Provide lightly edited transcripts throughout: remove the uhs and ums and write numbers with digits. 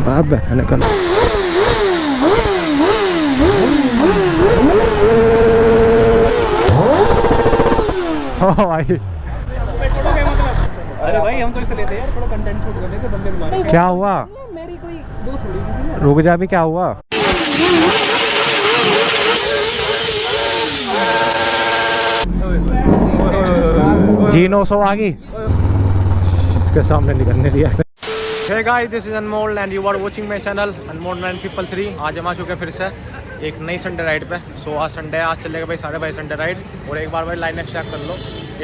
अब निकल। ओ भाई अरे भाई हम तो इसे लेते हैं यार, थोड़ा कंटेंट शूट करने के बंदे बुला रहे हैं। क्या हुआ? मेरी कोई दोस्त थोड़ी किसी ने। रुक जा, भी क्या हुआ? जी 900 आ गई, इसके सामने निकलने दिया। Hey guys, this is Anmol and you are watching my channel अनमोल 933। आज हम आ चुके हैं फिर से एक नई संडे राइड पे। सो आज संडे है, आज चलेगा भाई 5:30 संडे राइड। और एक बार भाई लाइनअप चेक कर लो,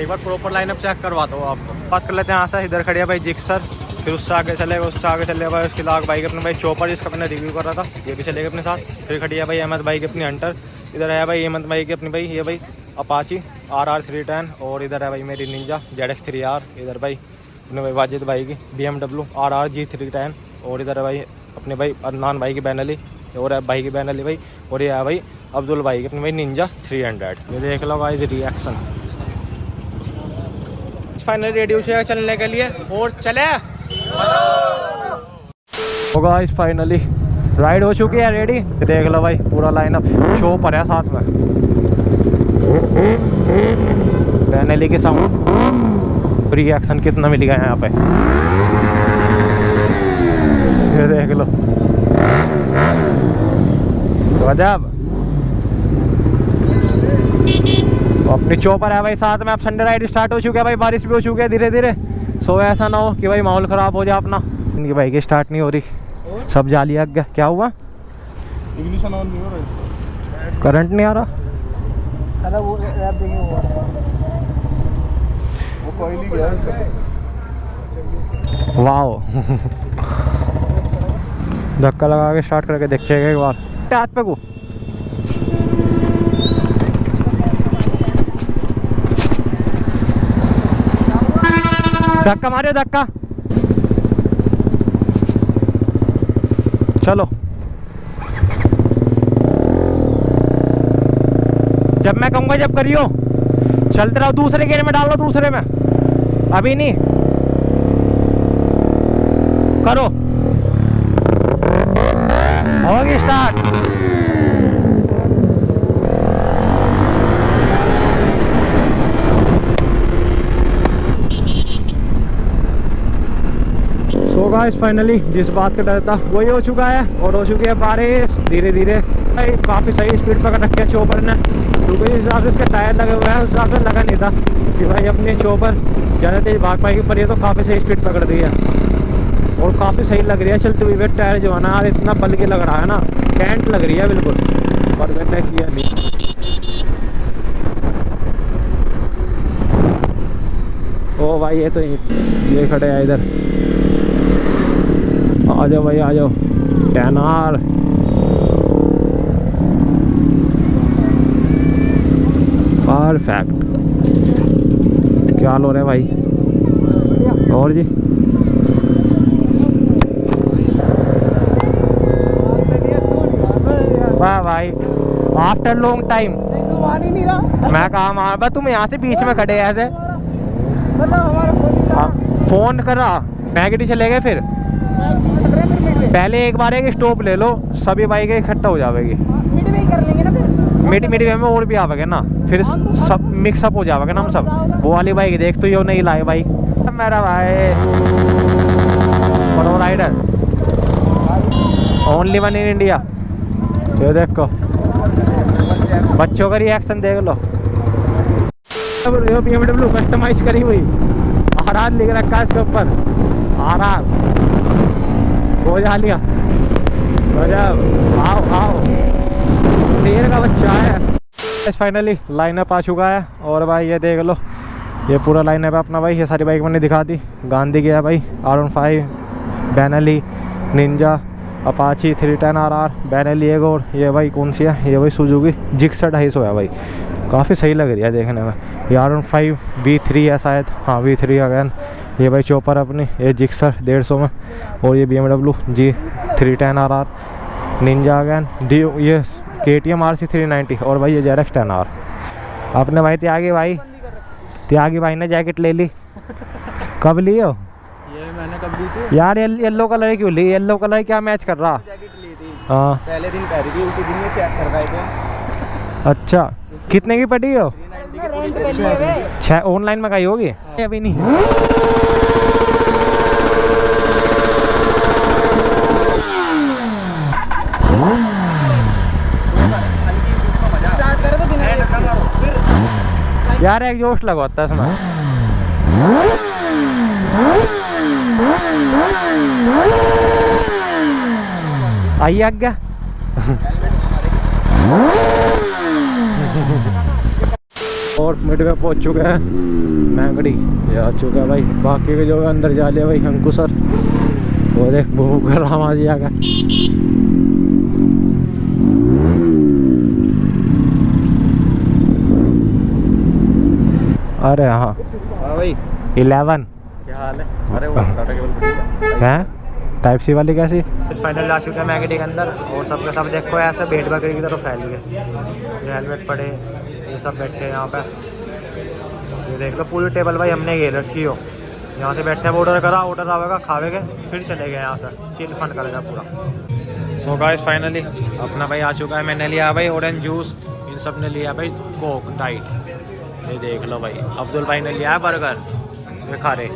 एक बार प्रॉपर लाइनअप चेक करवाता हूँ आपको। बात कर लेते हैं यहाँ से, इधर खड़ी है भाई जिक्सर, फिर उससे आगे चलेगा, उससे आगे चलेगा भाई उसके लाग बाइक अपने भाई चॉपर, जिसका मैंने रिव्यू कर रहा था, ये भी चलेगा अपने साथ। फिर खड़ी है भाई अहमद भाई की अपनी हंटर, इधर है भाई अहमद भाई की अपनी भाई ये भाई अपाची RR 310, और इधर है भाई मेरी निंजा ZX3R, इधर भाई अपने भाई वाजिद भाई की BMW RR G310, और इधर है भाई अपने भाई अदनान भाई की बैनली, और है भाई की बैनली भाई, और ये है भाई अब्दुल भाई की अपनी भाई निंजा 300। ये देख लो गाइस रिएक्शन। फाइनल रेडियो से चलने के लिए, और चले तो गाइस फाइनली राइड हो चुकी है रेडी। देख लो भाई पूरा लाइनअप शो पर है साथ में, बैनली के साउंड रिएक्शन कितना मिलेगा यहाँ पे, ये देख लो गजब। अपनी चौपर है भाई साथ में। अब संडे राइड स्टार्ट हो चुकी है भाई, बारिश भी हो चुकी है धीरे धीरे। सो ऐसा ना हो कि भाई माहौल ख़राब हो जाए अपना। इनकी बाइक स्टार्ट नहीं हो रही, सब जाली लग गया। क्या हुआ? इग्निशन ऑन नहीं हो रहा, करंट नहीं आ रहा। अरे वो ऐप देंगे, वो कोई नहीं गया वाओ धक्का लगा के स्टार्ट करके देखिएगा एक बार। हाथ पे को धक्का मारे, धक्का। चलो जब मैं कहूँगा जब करियो, चलते रहो। दूसरे गेयर में डाल लो, दूसरे में, अभी नहीं करो। होगी स्टार्ट। सो गाइस फाइनली जिस बात का डर था वही हो चुका है, और हो चुकी है बारिश धीरे धीरे। भाई काफ़ी सही स्पीड पकड़ रखी है चोपर ने, क्योंकि जिस हिसाब से इसके टायर लगे हुए हैं उस हिसाब से लगा नहीं था कि भाई अपने चोपर ज़्यादा तेज भाग पाएगी, पर ये तो काफ़ी सही स्पीड पकड़ दी है और काफ़ी सही लग रही है चलते हुए। टायर जो है ना यार इतना बल के लग रहा है ना, कैंट लग रही है बिल्कुल, पर मैंने किया नहीं। ओ भाई ये तो ये खड़े हैं इधर, आ जाओ भाई आ जाओ। 10R perfect. क्या लो रहे भाई? और जी वाह भाई, आफ्टर लॉन्ग टाइम। मैं कहा मार, तुम यहाँ से बीच में खड़े ऐसे फोन कर रहा, मैगडी चले गए। फिर पहले एक बार एक स्टॉप ले लो, सभी बाइक इकट्ठा हो जाएगी। मिड में और भी आवेगा ना, फिर सब मिक्सअप हो जाएगा ना हम सब। वो वाली बाइक देख तो यो नहीं लाए बाइक मेरा भाई, pro rider only one in India. ये देखो बच्चों का रिएक्शन देख लो। BMW कस्टमाइज करी हुई RR लिख रखा है इसके ऊपर, RR हो जा लिया। आओ आओ, शेर का बच्चा है। फाइनली लाइनअप आ चुका है, और भाई ये देख लो ये पूरा लाइनअप है अपना भाई। ये सारी बाइक मैंने दिखा दी। गांधी की है भाई R15, बैनली, निंजा, अपाची 310 RR, बैनली एक, और ये भाई कौन सी है, ये भाई सुजुकी जिक्सर 250 है भाई, काफ़ी सही लग रही है देखने में। ये R15 V3 है शायद, हाँ V3 अगैन। ये भाई चॉपर अपनी, ये जिक्सर 150 में, और ये BMW G310 RR, Ninja again, ये KTM RC 390, और भाई ये ZX10R। अपने भाई त्यागी भाई ने जैकेट ले ली। कब ली हो? ये मैंने तब भी थी। यार येलो कलर क्यों ली? येलो कलर क्या मैच कर रहा? जैकेट ली थी, हाँ पहले दिन पहनी थी, उसी दिन ये चेक कर गए थे। अच्छा, कितने की पड़ी हो? 390 की। 6 ऑनलाइन मंगाई होगी? अभी नहीं। स्टार्ट करो तो बिना रेस के। यार एग्जॉस्ट लगवाता है इसमें। आइए आज्ञा। और मिड में पहुंच चुके हैं, मैंगड़ी ये आ चुका है भाई। बाकी के जो अंदर जा लिया भाई अंकु सर। वो देख वो कर रहा माजी आ गया। अरे हाँ भाई 11 क्या हाल है? अरे वो टाटा केबल है टाइप सी वाली कैसी? फाइनल जा चुके हैं मैगडी के अंदर और सबके सब देखो ऐसे भेड़ बकरी की तरफ फैल गए। ये हेलमेट पड़े, ये सब बैठे हैं यहाँ पे। ये देख लो पूरी टेबल भाई हमने घेर रखी हो। यहाँ से बैठे हैं, ऑर्डर करा, ऑर्डर आवेगा, खावेगे, फिर चले गए यहाँ से, चिल फन करेगा पूरा। सो गाइस फाइनली अपना भाई आ चुका है। मैंने लिया भाई ऑरेंज जूस, इन सब ने लिया भाई कोक डाइट। ये देख लो भाई अब्दुल भाई ने लिया है बर्गर, ये खा रहे।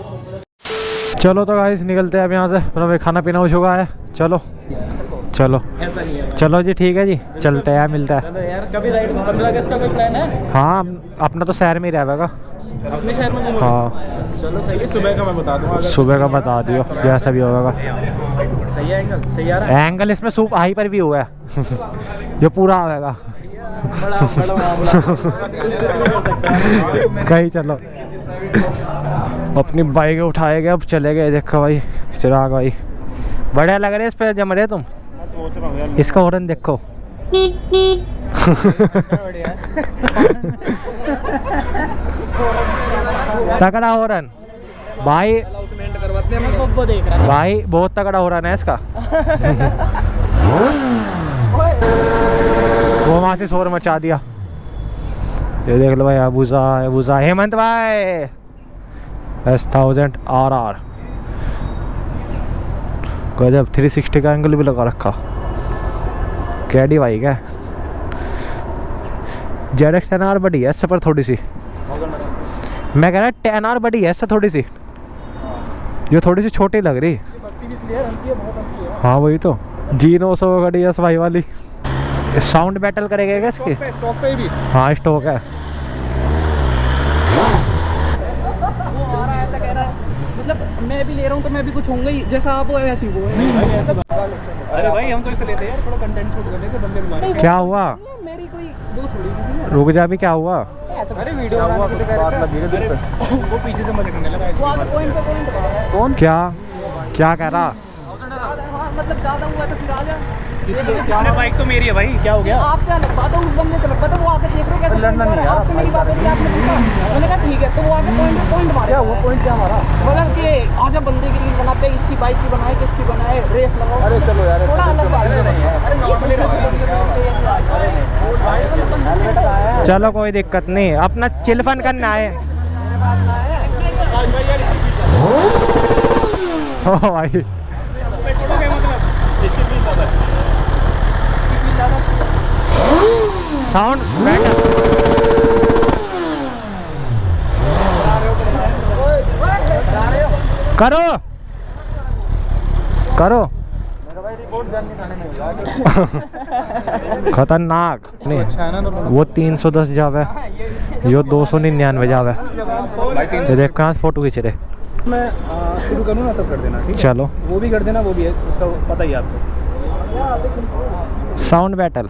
चलो तो गाइस निकलते हैं अब यहाँ से, अपना भाई खाना पीना हो चुका है। चलो चलो ऐसा नहीं है। चलो जी ठीक है जी, चलते हैं, मिलता है। चलो यार, कभी राइड 15 अगस्त का कोई प्लान है? हाँ अपना तो शहर में ही रहेगा। अपने शहर में घूमोगे? हाँ चलो सही है, सुबह का मैं बता दूंगा। अगर सुबह का बता दियो जैसा भी होगा। सही है एंगल, सही आ रहा है। एंगल इसमें सूप हाई पर भी हुआ है जो पूरा आएगा। बड़ा बड़ा मामला। कहीं चलो अपनी बाइक उठाए गए, अब चले गए। देखो भाई चिराग भाई बढ़िया लग रहे इस पे जम रहे तुम। सोच रहा हूँ यार, इसका हॉर्न देखो। तगड़ा हॉर्न भाई, करवाते हैं। मैं बब्बो देख रहा भाई बहुत तगड़ा हॉर्न है इसका। वो वहां से शोर मचा दिया। ये देख लो भाई अबूजा हेमंत भाई S1000 RR गजब 360 का एंगल भी लगा रखा। कैडी भाई क्या ZX 10R बड़ी है इससे पर थोड़ी सी। मैं कह रहा 10R बड़ी है इससे थोड़ी सी, ये थोड़ी सी छोटी लग रही। हाँ वही तो G900 गाड़ी है भाई वाली। साउंड बैटल करेगा क्या इसकी? स्टॉक पे भी हाँ स्टॉक है। वो आ रहा है, ऐसा कह रहा है, मतलब मैं भी ले रहा हूँ तो मैं भी कुछ होऊंगा ही, जैसा आप हो वैसे ही वो है। अरे भाई हम तो इसे लेते हैं यार, थोड़ा कंटेंट शूट करने के बंदे बुला। क्या हुआ? मेरी कोई दो थोड़ी किसी ने। रुक जा भी, क्या हुआ? अरे वीडियो हुआ, बात लगी है दिल पे। वो पीछे से मजे करने लगा। वो आगे पॉइंट पे पॉइंट बता रहा है। कौन क्या क्या कह रहा? हाँ मतलब ज्यादा हुआ तो फिर आ जा। इसने बाइक तो मेरी है भाई, क्या हो गया? आपसे अलग बात है, उस बंदे से अलग बात है। वो आके देख रहे हो कैसे लड़ना नहीं है। आपसे मेरी बात होती है, आपने पूछा, मैंने कहा ठीक है, तो वो आके पॉइंट मारा। क्या हुआ? पॉइंट क्या मारा? मतलब कि आजा बंदे की रील बनाते हैं, इसकी बाइक की बनाए, किसकी बनाए, रेस लगाओ। अरे चलो यार, थोड़ा अलग बात है। अरे नॉर्मली चलो कोई दिक्कत नहीं, अपना चिल फन करना है। ओ भाई साउंड बैटर करो करो। खतरनाक नहीं, वो 310 जावे, यो 299 जावे। तो देख कहाँ फोटो खींच रहे। मैं शुरू करूँ ना तब कर देना, ठीक है? चलो वो भी कर देना, वो भी है, उसका पता ही है आपको। साउंड बैटल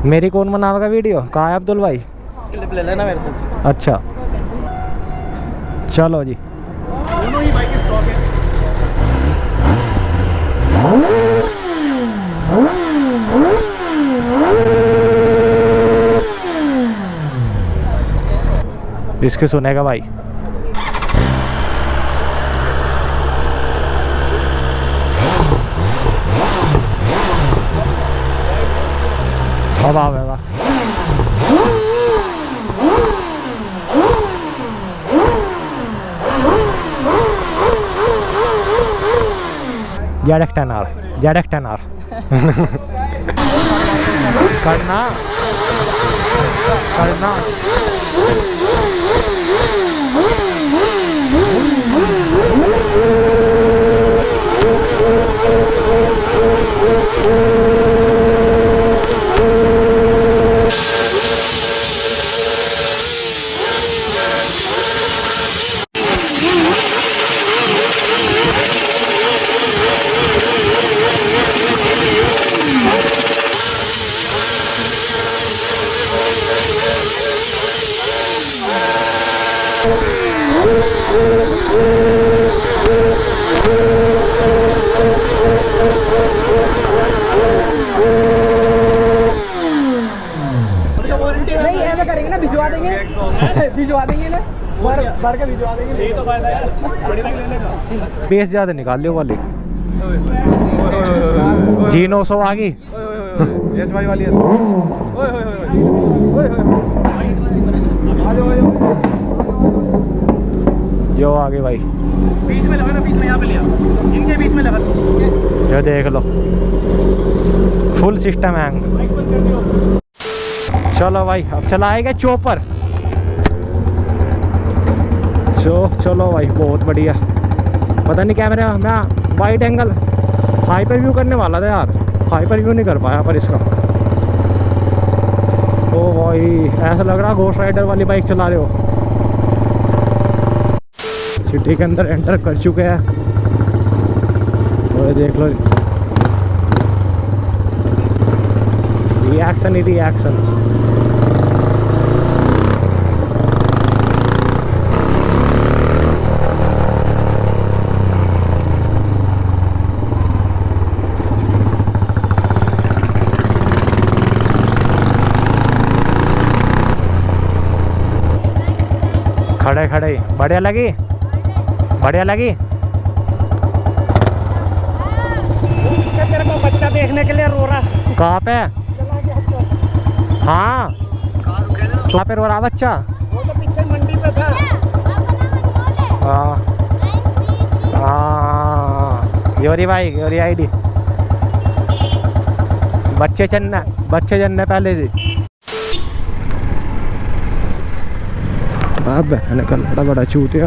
मेरी कौन बनावेगा वीडियो? कहाँ है अब्दुल भाई? क्लिप ले लेना मेरे से। अच्छा चलो जी। दोनों ही बाइक स्टॉक है। इसके सुनेगा भाई। अब आवेगा। ZX10R ZX10R करना करना नहीं ऐसा करेंगे ना, भिजवा देंगे भिजवा देंगे ना, भर के भिजवा देंगे। यही तो फायदा यार, बड़ी नहीं लेने का। बेस ज़्यादा निकाल लियो वाली G900 आ गई। यस भाई वाली है। यो आ गई भाई, बीच में लगा ना, बीच में यहाँ पे लिया, इनके बीच में लगा। ये देख लो फुल सिस्टम हैंग। चलो भाई अब चलाएगा चोपर। चलो भाई बहुत बढ़िया। पता नहीं कैमरे में वाइड एंगल हाइपर व्यू करने वाला था यार, हाइपर व्यू नहीं कर पाया पर इसका। ओ भाई ऐसा लग रहा घोस्ट राइडर वाली बाइक चला रहे हो। सिटी के अंदर एंटर कर चुके हैं और देख लो रिएक्शन ही रिएक्शंस। खड़े खड़े बढ़िया लगी, बढ़िया लगी। तेरे को बच्चा देखने के लिए रो रहा। कहाँ पे? हाँ कहाँ पे रो रहा बच्चा? वो तो पीछे मंडी पे था। हाँ योरी भाई, योरी आईडी। बच्चे चलने पहले से। बाप बहन का बड़ा चूतिया।